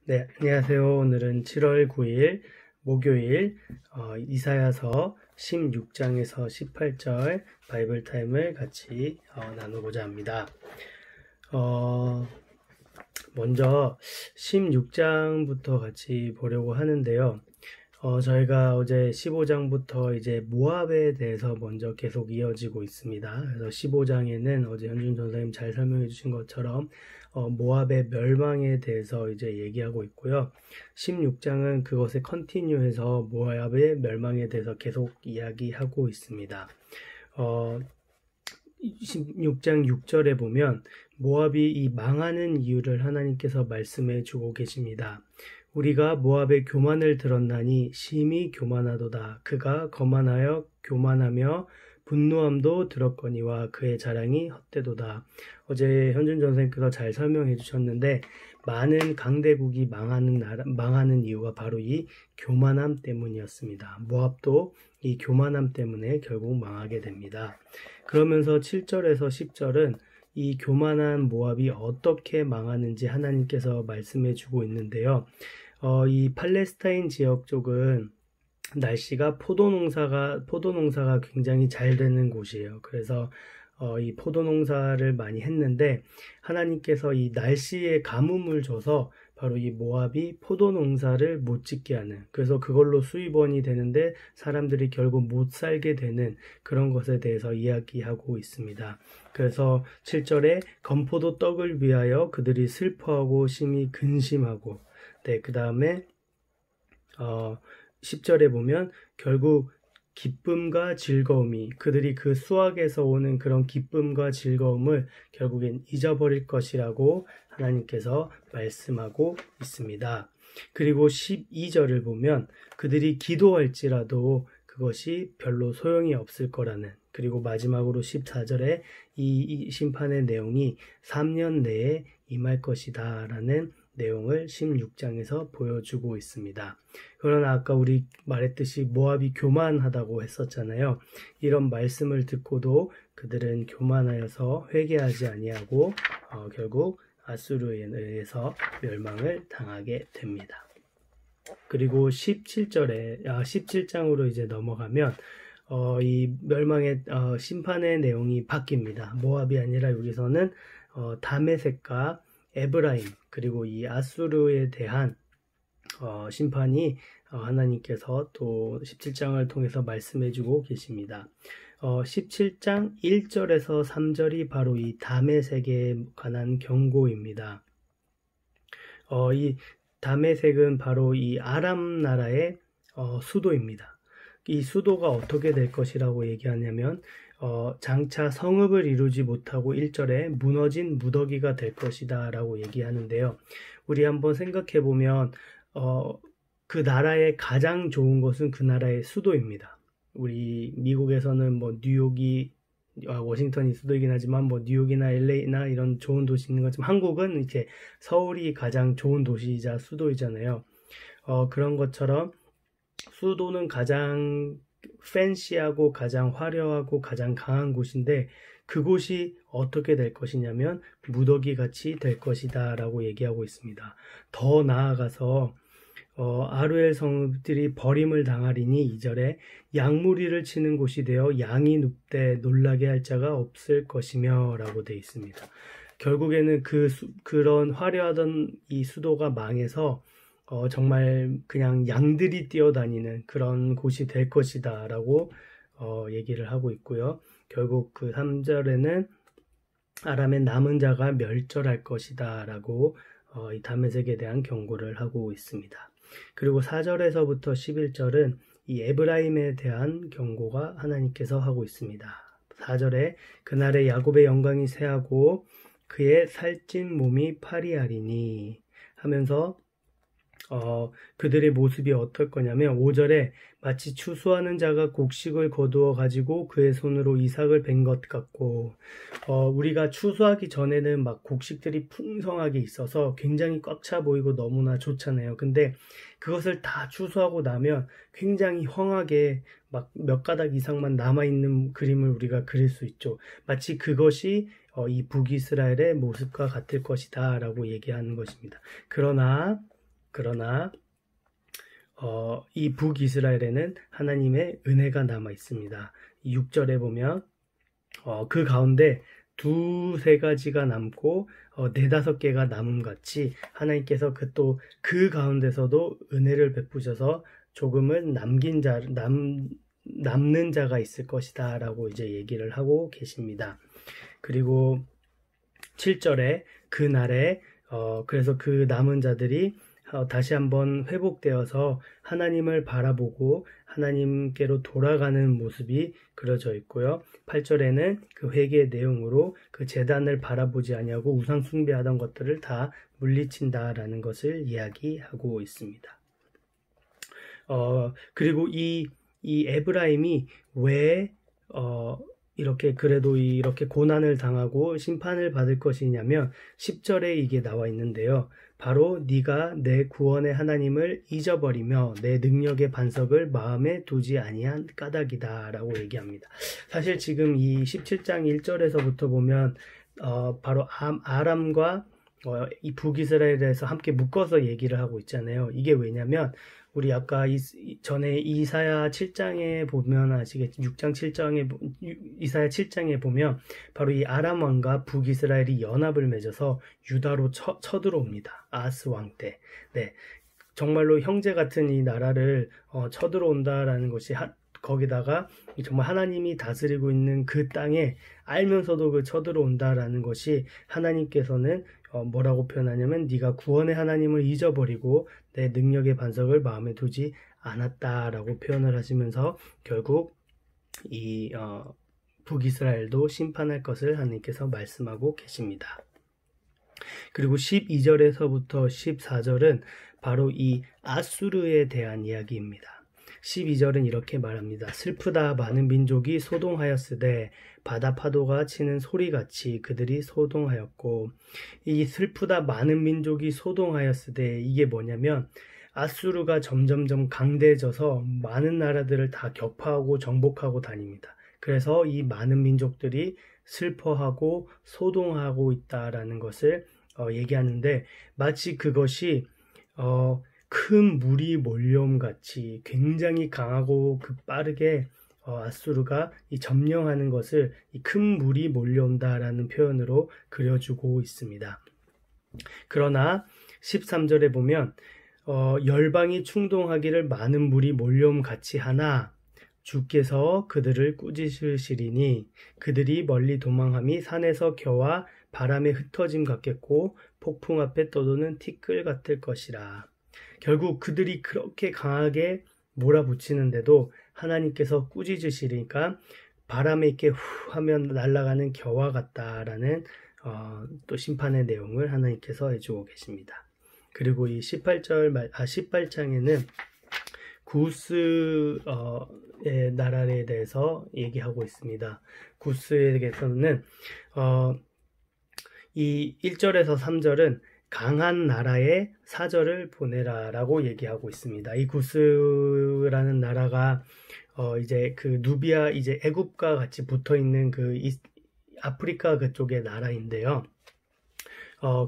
네, 안녕하세요. 오늘은 7월 9일 목요일 이사야서 16장에서 18절 바이블 타임을 같이 나누고자 합니다. 먼저 16장부터 같이 보려고 하는데요. 저희가 어제 15장부터 이제 모압에 대해서 먼저 계속 이어지고 있습니다. 그래서 15장에는 어제 현준 전사님 잘 설명해 주신 것처럼 모압의 멸망에 대해서 이제 얘기하고 있고요. 16장은 그것에 컨티뉴해서 모압의 멸망에 대해서 계속 이야기하고 있습니다. 16장 6절에 보면 모압이 이 망하는 이유를 하나님께서 말씀해 주고 계십니다. 우리가 모압의 교만을 들었나니 심히 교만하도다. 그가 거만하여 교만하며 분노함도 들었거니와 그의 자랑이 헛되도다. 어제 현준 전생께서 잘 설명해 주셨는데 많은 강대국이 망하는 이유가 바로 이 교만함 때문이었습니다. 모압도 이 교만함 때문에 결국 망하게 됩니다. 그러면서 7절에서 10절은 이 교만한 모압이 어떻게 망하는지 하나님께서 말씀해 주고 있는데요. 이 팔레스타인 지역 쪽은 날씨가 포도농사가 굉장히 잘 되는 곳이에요. 그래서 이 포도농사를 많이 했는데 하나님께서 이 날씨에 가뭄을 줘서 바로 이 모압이 포도농사를 못 짓게 하는, 그래서 그걸로 수입원이 되는데 사람들이 결국 못 살게 되는 그런 것에 대해서 이야기하고 있습니다. 그래서 7절에 건포도 떡을 위하여 그들이 슬퍼하고 심히 근심하고, 네, 그 다음에 10절에 보면 결국 기쁨과 즐거움이, 그들이 그 수확에서 오는 그런 기쁨과 즐거움을 결국엔 잊어버릴 것이라고 하나님께서 말씀하고 있습니다. 그리고 12절을 보면 그들이 기도할지라도 그것이 별로 소용이 없을 거라는, 그리고 마지막으로 14절에 이 심판의 내용이 3년 내에 임할 것이다 라는 내용을 16장에서 보여주고 있습니다. 그러나 아까 우리 말했듯이 모압이 교만하다고 했었잖아요. 이런 말씀을 듣고도 그들은 교만하여서 회개하지 아니하고 결국 아수르에 의해서 멸망을 당하게 됩니다. 그리고 17장으로 이제 넘어가면 이 멸망의 심판의 내용이 바뀝니다. 모압이 아니라 여기서는 다메섹과 에브라임, 그리고 이 아수르에 대한 심판이 하나님께서 또 17장을 통해서 말씀해주고 계십니다. 17장 1절에서 3절이 바로 이 다메섹에 관한 경고입니다. 이 다메섹은 바로 이 아람 나라의 수도입니다. 이 수도가 어떻게 될 것이라고 얘기하냐면 장차 성읍을 이루지 못하고 1절에 무너진 무더기가 될 것이다 라고 얘기하는데요. 우리 한번 생각해 보면 그 나라의 가장 좋은 것은 그 나라의 수도입니다. 우리 미국에서는 뭐 뉴욕이 워싱턴이 수도이긴 하지만 뭐 뉴욕이나 LA나 이런 좋은 도시 있는 것처럼 한국은 이제 서울이 가장 좋은 도시이자 수도이잖아요. 그런 것처럼 수도는 가장 팬시하고 가장 화려하고 가장 강한 곳인데 그곳이 어떻게 될 것이냐면 무더기 같이 될 것이다 라고 얘기하고 있습니다. 더 나아가서 아루엘 성읍들이 버림을 당하리니 2절에 양무리를 치는 곳이 되어 양이 눕되 놀라게 할 자가 없을 것이며 라고 되어 있습니다. 결국에는 그런 화려하던 이 수도가 망해서 정말 그냥 양들이 뛰어다니는 그런 곳이 될 것이다 라고 얘기를 하고 있고요. 결국 그 3절에는 아람의 남은 자가 멸절할 것이다 라고 이 다메섹에 대한 경고를 하고 있습니다. 그리고 4절에서부터 11절은 이 에브라임에 대한 경고가 하나님께서 하고 있습니다. 4절에 그날에 야곱의 영광이 쇠하고 그의 살찐 몸이 파리하리니 하면서 그들의 모습이 어떨 거냐면 5절에 마치 추수하는 자가 곡식을 거두어 가지고 그의 손으로 이삭을 벤 것 같고, 우리가 추수하기 전에는 막 곡식들이 풍성하게 있어서 굉장히 꽉 차 보이고 너무나 좋잖아요. 근데 그것을 다 추수하고 나면 굉장히 헝하게 막 몇 가닥 이상만 남아있는 그림을 우리가 그릴 수 있죠. 마치 그것이 이 북이스라엘의 모습과 같을 것이다 라고 얘기하는 것입니다. 그러나 그러나 이 북이스라엘에는 하나님의 은혜가 남아 있습니다. 6절에 보면 그 가운데 두세 가지가 남고 네다섯 개가 남음같이 하나님께서 그 가운데서도 은혜를 베푸셔서 조금은 남는 자가 있을 것이다 라고 이제 얘기를 하고 계십니다. 그리고 7절에 그날에 그래서 그 남은 자들이 다시 한번 회복되어서 하나님을 바라보고 하나님께로 돌아가는 모습이 그려져 있고요. 8절에는 그 회개의 내용으로 그 제단을 바라보지 아니하고 우상 숭배하던 것들을 다 물리친다라는 것을 이야기하고 있습니다. 그리고 이 에브라임이 왜 이렇게 그래도 이렇게 고난을 당하고 심판을 받을 것이냐면 10절에 이게 나와 있는데요. 바로 네가 내 구원의 하나님을 잊어버리며 내 능력의 반석을 마음에 두지 아니한 까닭이다 라고 얘기합니다. 사실 지금 이 17장 1절에서부터 보면 바로 아람과 이 북이스라엘에서 함께 묶어서 얘기를 하고 있잖아요. 이게 왜냐면 우리 아까 전에 이사야 7장에 보면 아시겠죠? 6장 7장에 이사야 7장에 보면 바로 이 아람 왕과 북이스라엘이 연합을 맺어서 유다로 쳐들어옵니다. 아하스 왕 때. 네. 정말로 형제 같은 이 나라를 쳐들어온다라는 것이 거기다가 정말 하나님이 다스리고 있는 그 땅에 알면서도 그 쳐들어온다라는 것이 하나님께서는 뭐라고 표현하냐면 네가 구원의 하나님을 잊어버리고 내 능력의 반석을 마음에 두지 않았다라고 표현을 하시면서 결국 이 북이스라엘도 심판할 것을 하나님께서 말씀하고 계십니다. 그리고 12절에서부터 14절은 바로 이 아수르에 대한 이야기입니다. 12절은 이렇게 말합니다. 슬프다 많은 민족이 소동하였으되 바다 파도가 치는 소리같이 그들이 소동하였고, 이 슬프다 많은 민족이 소동하였으되 이게 뭐냐면 아수르가 점점점 강대해져서 많은 나라들을 다 격파하고 정복하고 다닙니다. 그래서 이 많은 민족들이 슬퍼하고 소동하고 있다라는 것을 얘기하는데 마치 그것이 큰 물이 몰려옴 같이 굉장히 강하고 빠르게 아수르가 이 점령하는 것을 이 큰 물이 몰려온다라는 표현으로 그려주고 있습니다. 그러나 13절에 보면 열방이 충동하기를 많은 물이 몰려옴 같이 하나 주께서 그들을 꾸짖으시리니 그들이 멀리 도망함이 산에서 겨와 바람에 흩어짐 같겠고 폭풍 앞에 떠도는 티끌 같을 것이라. 결국 그들이 그렇게 강하게 몰아붙이는데도 하나님께서 꾸짖으시니까 바람에 이렇게 후 하면 날아가는 겨와 같다라는 또 심판의 내용을 하나님께서 해주고 계십니다. 그리고 이 18장에는 구스의 나라에 대해서 얘기하고 있습니다. 구스에게서는 이 1절에서 3절은 강한 나라에 사절을 보내라 라고 얘기하고 있습니다. 이 구스라는 나라가 이제 그 누비아 이제 애굽과 같이 붙어 있는 그 아프리카 그쪽의 나라인데요.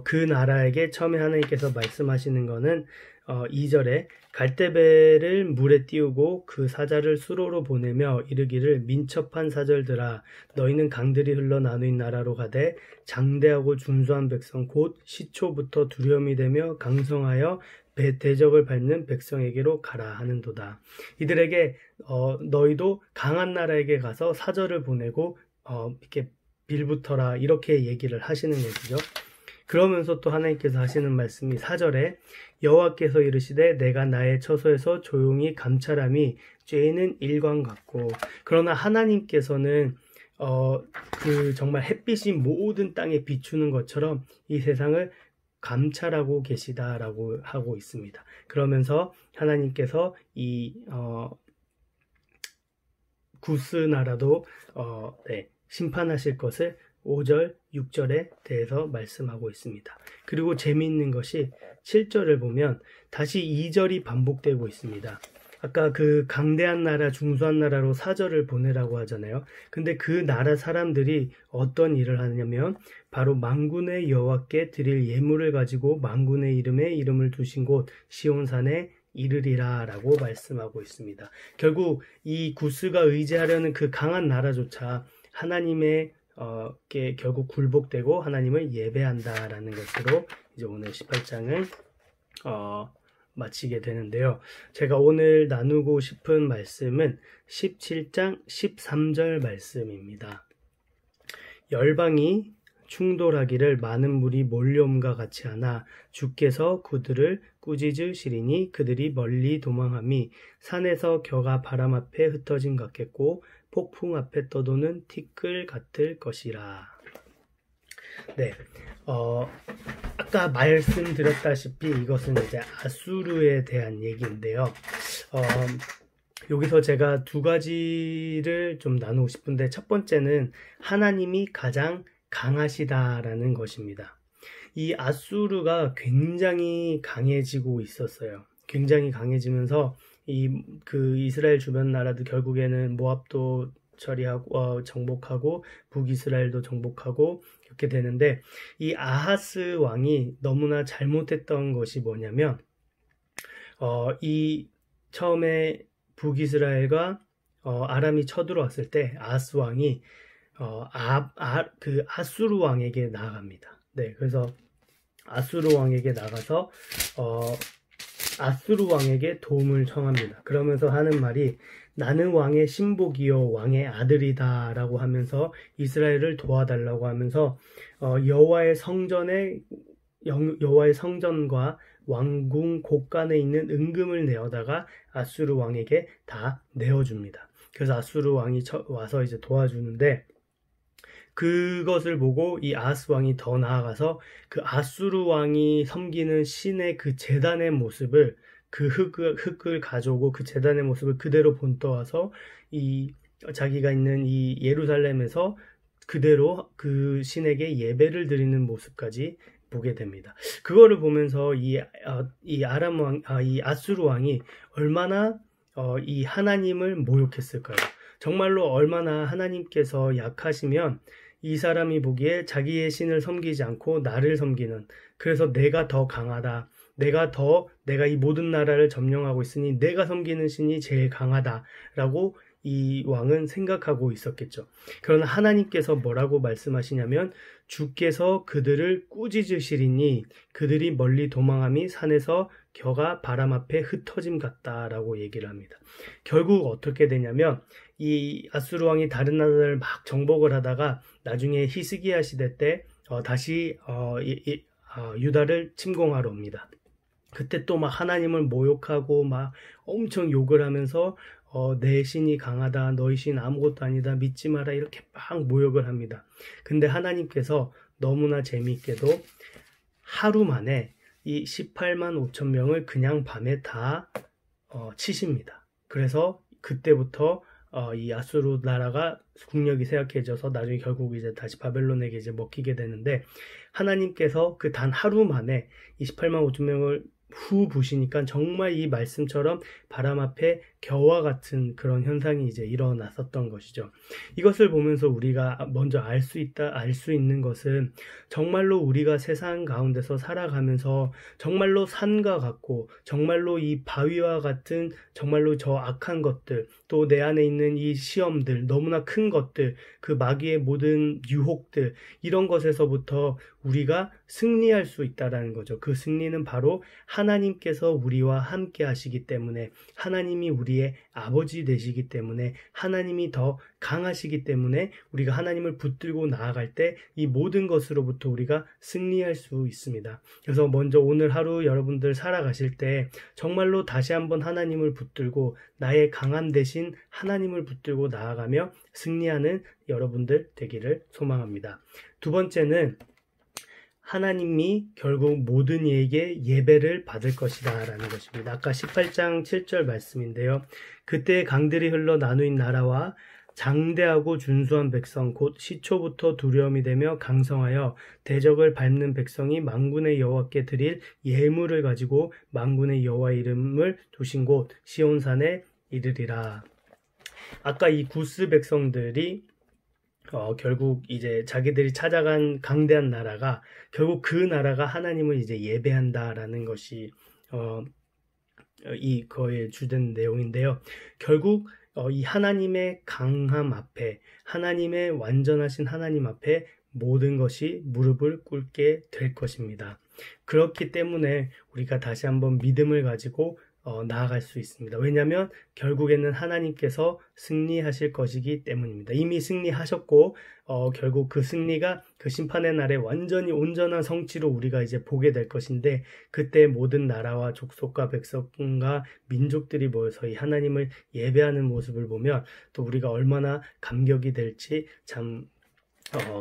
그 나라에게 처음에 하나님께서 말씀하시는 거는 2절에 갈대배를 물에 띄우고 그 사자를 수로로 보내며 이르기를 민첩한 사절들아 너희는 강들이 흘러 나누인 나라로 가되 장대하고 준수한 백성 곧 시초부터 두려움이 되며 강성하여 대적을 밟는 백성에게로 가라 하는도다. 이들에게 너희도 강한 나라에게 가서 사절을 보내고 이렇게 빌붙어라 이렇게 얘기를 하시는 것이죠. 그러면서 또 하나님께서 하시는 말씀이 4절에 여호와께서 이르시되 내가 나의 처소에서 조용히 감찰함이 죄인은 일광 같고, 그러나 하나님께서는 그 정말 햇빛이 모든 땅에 비추는 것처럼 이 세상을 감찰하고 계시다라고 하고 있습니다. 그러면서 하나님께서 이 구스 나라도 심판하실 것을 5절, 6절에 대해서 말씀하고 있습니다. 그리고 재미있는 것이 7절을 보면 다시 2절이 반복되고 있습니다. 아까 그 강대한 나라, 중소한 나라로 사절을 보내라고 하잖아요. 근데 그 나라 사람들이 어떤 일을 하냐면 바로 만군의 여호와께 드릴 예물을 가지고 만군의 이름에 이름을 두신 곳 시온산에 이르리라 라고 말씀하고 있습니다. 결국 이 구스가 의지하려는 그 강한 나라조차 하나님의 게 결국 굴복되고 하나님을 예배한다라는 것으로 이제 오늘 18장을 마치게 되는데요. 제가 오늘 나누고 싶은 말씀은 17장 13절 말씀입니다. 열방이 충돌하기를 많은 물이 몰려옴과 같이 하나 주께서 그들을 꾸짖으시리니 그들이 멀리 도망함이 산에서 겨가 바람 앞에 흩어짐 같겠고 폭풍 앞에 떠도는 티끌 같을 것이라. 네, 아까 말씀드렸다시피 이것은 이제 아수르에 대한 얘기인데요. 여기서 제가 두 가지를 좀 나누고 싶은데 첫 번째는 하나님이 가장 강하시다라는 것입니다. 이 아수르가 굉장히 강해지고 있었어요. 굉장히 강해지면서 그 이스라엘 주변 나라도 결국에는 모압도 처리하고 정복하고 북이스라엘도 정복하고 이렇게 되는데 이 아하스 왕이 너무나 잘못했던 것이 뭐냐면 이 처음에 북이스라엘과 아람이 쳐들어왔을 때 아하스 왕이 그 아수르 왕에게 나아갑니다. 네, 그래서 아수르 왕에게 나가서 아수르 왕에게 도움을 청합니다. 그러면서 하는 말이 나는 왕의 신복이요 왕의 아들이다 라고 하면서 이스라엘을 도와달라고 하면서 여호와의 성전과 왕궁 곳간에 있는 은금을 내어다가 아수르 왕에게 다 내어줍니다. 그래서 아수르 왕이 와서 이제 도와주는데 그것을 보고 이 아하스 왕이 더 나아가서 그 아수르 왕이 섬기는 신의 그 제단의 모습을 그 흙을 가져오고 그 제단의 모습을 그대로 본떠와서 자기가 있는 이 예루살렘에서 그대로 그 신에게 예배를 드리는 모습까지 보게 됩니다. 그거를 보면서 이 아수르 왕이 얼마나 이 하나님을 모욕했을까요? 정말로 얼마나 하나님께서 약하시면 이 사람이 보기에 자기의 신을 섬기지 않고 나를 섬기는, 그래서 내가 더 강하다, 내가 이 모든 나라를 점령하고 있으니 내가 섬기는 신이 제일 강하다라고 이 왕은 생각하고 있었겠죠. 그러나 하나님께서 뭐라고 말씀하시냐면 주께서 그들을 꾸짖으시리니 그들이 멀리 도망함이 산에서 겨가 바람 앞에 흩어짐 같다라고 얘기를 합니다. 결국 어떻게 되냐면 이 아수르 왕이 다른 나라를 막 정복을 하다가 나중에 히스기야 시대 때 다시 유다를 침공하러 옵니다. 그때 또 막 하나님을 모욕하고 막 엄청 욕을 하면서 내 신이 강하다, 너희 신 아무것도 아니다, 믿지 마라, 이렇게 막 모욕을 합니다. 근데 하나님께서 너무나 재미있게도 하루 만에 이 18만 5천 명을 그냥 밤에 다 치십니다. 그래서 그때부터 이 아수르 나라가 국력이 쇠약해져서 나중에 결국 이제 다시 바벨론에게 이제 먹히게 되는데, 하나님께서 그 단 하루 만에 이 18만 5천 명을 후 부시니까 정말 이 말씀처럼 바람 앞에 겨와 같은 그런 현상이 이제 일어났었던 것이죠. 이것을 보면서 우리가 먼저 알 수 있는 것은 정말로 우리가 세상 가운데서 살아가면서 정말로 산과 같고 정말로 이 바위와 같은 정말로 저 악한 것들, 또 내 안에 있는 이 시험들, 너무나 큰 것들, 그 마귀의 모든 유혹들, 이런 것에서부터 우리가 승리할 수 있다는 거죠. 그 승리는 바로 하나님께서 우리와 함께 하시기 때문에, 하나님이 우리의 아버지 되시기 때문에, 하나님이 더 강하시기 때문에 우리가 하나님을 붙들고 나아갈 때 이 모든 것으로부터 우리가 승리할 수 있습니다. 그래서 먼저 오늘 하루 여러분들 살아가실 때 정말로 다시 한번 하나님을 붙들고 나의 강함 대신 하나님을 붙들고 나아가며 승리하는 여러분들 되기를 소망합니다. 두 번째는 하나님이 결국 모든 이에게 예배를 받을 것이다 라는 것입니다. 아까 18장 7절 말씀인데요. 그때 강들이 흘러 나누인 나라와 장대하고 준수한 백성 곧 시초부터 두려움이 되며 강성하여 대적을 밟는 백성이 만군의 여호와께 드릴 예물을 가지고 만군의 여호와의 이름을 두신 곳 시온산에 이르리라. 아까 이 구스 백성들이 결국 이제 자기들이 찾아간 강대한 나라가 결국 그 나라가 하나님을 이제 예배한다라는 것이 이 거의 주된 내용인데요. 결국 이 하나님의 강함 앞에, 하나님의 완전하신 하나님 앞에 모든 것이 무릎을 꿇게 될 것입니다. 그렇기 때문에 우리가 다시 한번 믿음을 가지고 나아갈 수 있습니다. 왜냐하면 결국에는 하나님께서 승리하실 것이기 때문입니다. 이미 승리하셨고 결국 그 승리가 그 심판의 날에 완전히 온전한 성취로 우리가 이제 보게 될 것인데, 그때 모든 나라와 족속과 백성과 민족들이 모여서 이 하나님을 예배하는 모습을 보면 또 우리가 얼마나 감격이 될지 참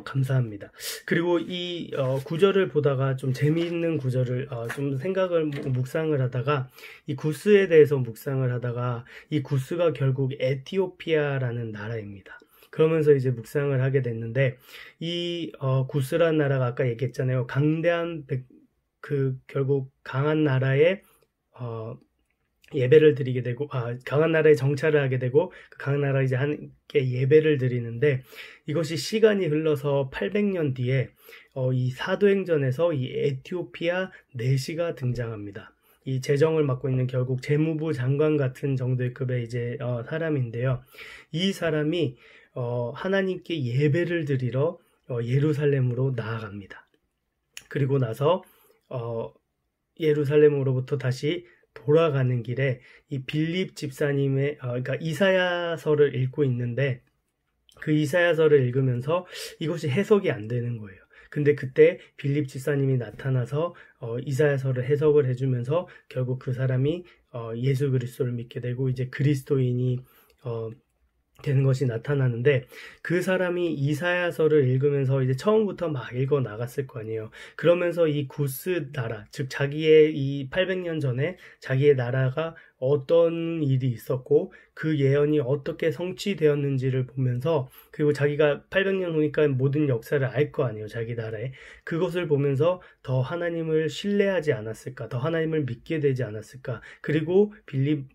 감사합니다. 그리고 이 구절을 보다가 좀 재미있는 구절을 좀 묵상을 하다가 이 구스에 대해서 묵상을 하다가 이 구스가 결국 에티오피아라는 나라입니다. 그러면서 이제 묵상을 하게 됐는데 이 구스라는 나라가 아까 얘기했잖아요. 강대한 결국 강한 나라에 예배를 드리게 되고, 강한 나라에 정찰을 하게 되고, 그 강한 나라에 이제 함께 예배를 드리는데, 이것이 시간이 흘러서 800년 뒤에, 이 사도행전에서 이 에티오피아 내시가 등장합니다. 이 재정을 맡고 있는 결국 재무부 장관 같은 정도의 급의 이제, 사람인데요. 이 사람이, 하나님께 예배를 드리러, 예루살렘으로 나아갑니다. 그리고 나서, 예루살렘으로부터 다시 돌아가는 길에 이 빌립 집사님의 그러니까 이사야서를 읽고 있는데 그 이사야서를 읽으면서 이것이 해석이 안 되는 거예요. 근데 그때 빌립 집사님이 나타나서 이사야서를 해석을 해주면서 결국 그 사람이 예수 그리스도를 믿게 되고 이제 그리스도인이 되는 것이 나타나는데, 그 사람이 이사야서를 읽으면서 이제 처음부터 막 읽어 나갔을 거 아니에요. 그러면서 이 구스 나라, 즉 자기의 이 800년 전에 자기의 나라가 어떤 일이 있었고 그 예언이 어떻게 성취되었는지를 보면서, 그리고 자기가 800년 후니까 모든 역사를 알 거 아니에요, 자기 나라에. 그것을 보면서 더 하나님을 신뢰하지 않았을까, 더 하나님을 믿게 되지 않았을까. 그리고 빌립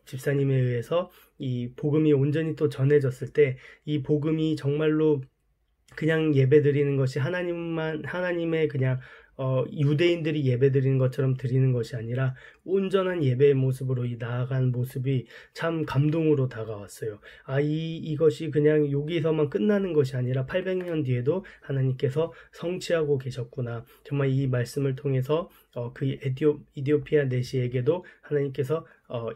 집사님에 의해서 이 복음이 온전히 또 전해졌을 때 이 복음이 정말로 그냥 예배드리는 것이 하나님의 그냥 유대인들이 예배드리는 것처럼 드리는 것이 아니라 온전한 예배의 모습으로 나아간 모습이 참 감동으로 다가왔어요. 이것이 그냥 여기서만 끝나는 것이 아니라 800년 뒤에도 하나님께서 성취하고 계셨구나. 정말 이 말씀을 통해서 그 에티오피아 내시에게도 하나님께서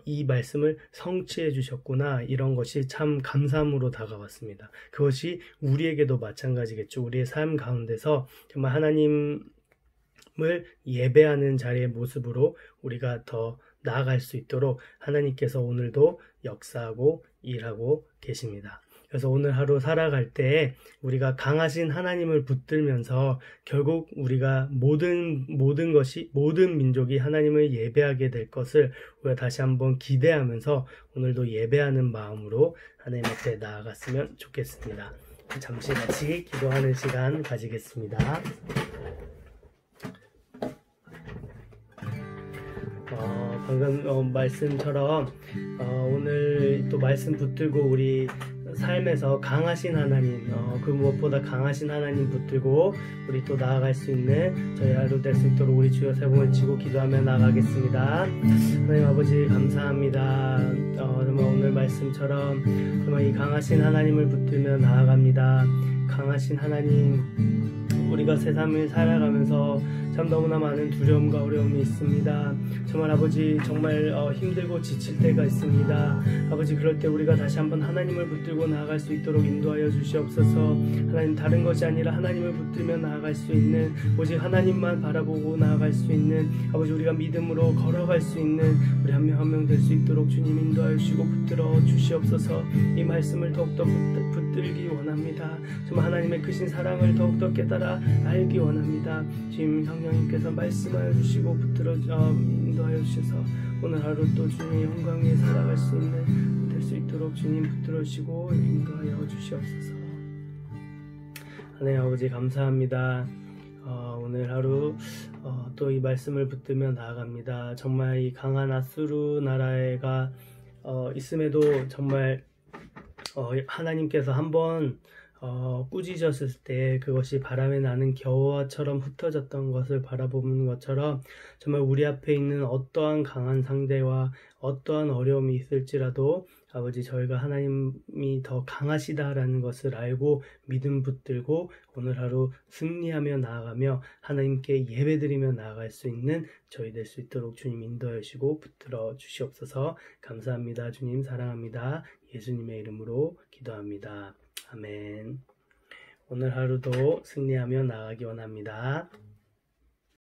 이 말씀을 성취해 주셨구나. 이런 것이 참 감사함으로 다가왔습니다. 그것이 우리에게도 마찬가지겠죠. 우리의 삶 가운데서 정말 하나님을 예배하는 자리의 모습으로 우리가 더 나아갈 수 있도록 하나님께서 오늘도 역사하고 일하고 계십니다. 그래서 오늘 하루 살아갈 때 우리가 강하신 하나님을 붙들면서 결국 우리가 모든 민족이 하나님을 예배하게 될 것을 우리가 다시 한번 기대하면서 오늘도 예배하는 마음으로 하나님 앞에 나아갔으면 좋겠습니다. 잠시 같이 기도하는 시간 가지겠습니다. 방금 말씀처럼 오늘 또 말씀 붙들고 우리 삶에서 강하신 하나님, 그 무엇보다 강하신 하나님 붙들고 우리 또 나아갈 수 있는 저희 하루 될 수 있도록 우리 주여 세 번을 치고 기도하며 나가겠습니다. 하나님 아버지 감사합니다. 정말 오늘 말씀처럼 정말 이 강하신 하나님을 붙들며 나아갑니다. 강하신 하나님, 우리가 세상을 살아가면서 참 너무나 많은 두려움과 어려움이 있습니다. 정말 아버지 정말 힘들고 지칠 때가 있습니다. 아버지 그럴 때 우리가 다시 한번 하나님을 붙들고 나아갈 수 있도록 인도하여 주시옵소서. 하나님 다른 것이 아니라 하나님을 붙들며 나아갈 수 있는, 오직 하나님만 바라보고 나아갈 수 있는, 아버지 우리가 믿음으로 걸어갈 수 있는 우리 한 명 한 명 될 수 있도록 주님 인도하여 주시고 붙들어 주시옵소서. 이 말씀을 더욱더 붙들기 원합니다. 정말 하나님의 크신 사랑을 더욱더 깨달아 알기 원합니다. 주님 성령님께서 말씀하여 주시고 붙들어 인도하여 주셔서 오늘 하루 또 주님의 영광 위에 살아갈 수 있는 될 수 있도록 주님 붙들어 주시고 인도하여 주시옵소서. 하나님 아버지 감사합니다. 오늘 하루 또 이 말씀을 붙들며 나아갑니다. 정말 이 강한 아수르 나라가 있음에도 정말 하나님께서 한번 꾸짖었을 때 그것이 바람에 나는 겨와처럼 흩어졌던 것을 바라보는 것처럼 정말 우리 앞에 있는 어떠한 강한 상대와 어떠한 어려움이 있을지라도 아버지 저희가 하나님이 더 강하시다라는 것을 알고 믿음 붙들고 오늘 하루 승리하며 나아가며 하나님께 예배드리며 나아갈 수 있는 저희 될 수 있도록 주님 인도해 주시고 붙들어 주시옵소서. 감사합니다. 주님 사랑합니다. 예수님의 이름으로 기도합니다. 아멘. 오늘 하루도 승리하며 나아가기 원합니다.